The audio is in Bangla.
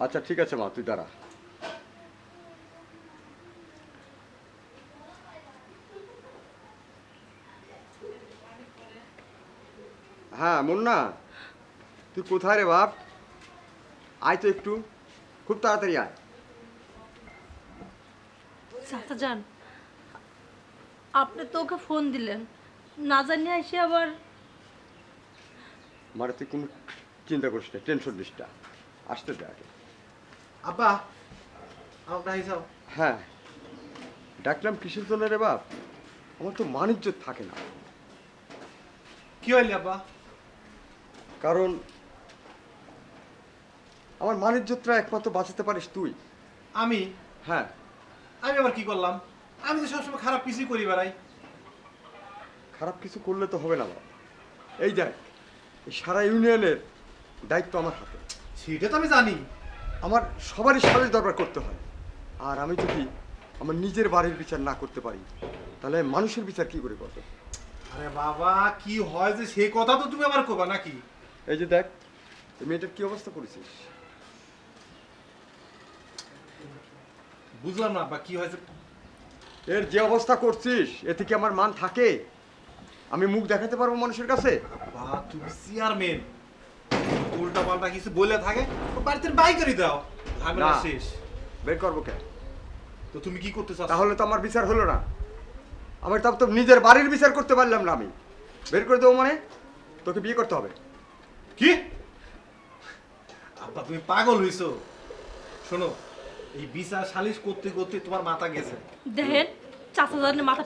আচ্ছা ঠিক আছে মা, তুই দাঁড়া। হ্যাঁ মুন্না, তুই কোথায় রে বাপ? আয় তো একটু, খুব তাড়াতাড়ি আয়। চাচা যান, আপনি তো ওকে ফোন দিলেন, না জানিয়ে এসে আবার। মারে তুই কোনো চিন্তা করিস না, টেনশন নিস না, আসতে দে আগে। আব্বা আমার ডাই যাও। হ্যাঁ, ডাকলাম কিসের জন্য রে বাপ? আমার তো মান ইজ্জত থাকে না। কি হইলি আব্বা? কারণ আমার মান ইজ্জতটা একমাত্র বাঁচাতে পারিস তুই। আমি হ্যাঁ, আমি আবার কি করলাম? আমি তো সবসময় খারাপ কিছুই করি বেড়াই। খারাপ কিছু করলে তো হবে না বাপ। এই দেখ, এই সারা ইউনিয়নের দায়িত্ব আমার হাতে। সেটা তো আমি জানি। আমার সবারই সালিশ দরবার করতে হয়। আর আমি যদি আমার নিজের বাড়ির বিচার না করতে পারি, তাহলে মানুষের বিচার কি করে করবো? আরে বাবা, কি হয় যে সেই কথা তো তুমি আবার করবা নাকি? এই যে দেখ, এই মেয়েটার কি অবস্থা করেছিস। বুঝলাম না আব্বা, কি হয়েছে? এর যে অবস্থা করছিস, এতে কি আমার মান থাকে? আমি মুখ দেখাতে পারবো মানুষের কাছে? বা তুমি চেয়ারম্যান, উল্টা পাল্টা কিছু বলে থাকে তো বাড়িতে বাই করে দাও, ঝামেলা না। শেষ। বের করবো কেন? তো তুমি কি করতে চাচ্ছ? তাহলে তো আমার বিচার হলো না। আমার তো নিজের বাড়ির বিচার করতে পারলাম না আমি। বের করে দেবো মানে? তোকে বিয়ে করতে হবে। কি আব্বা, তুমি পাগল হইছো? শোনো, এই বিচার সালিশ করতে করতে তোমার মাথা গেছে। দেখেন চাচা জানের মাথা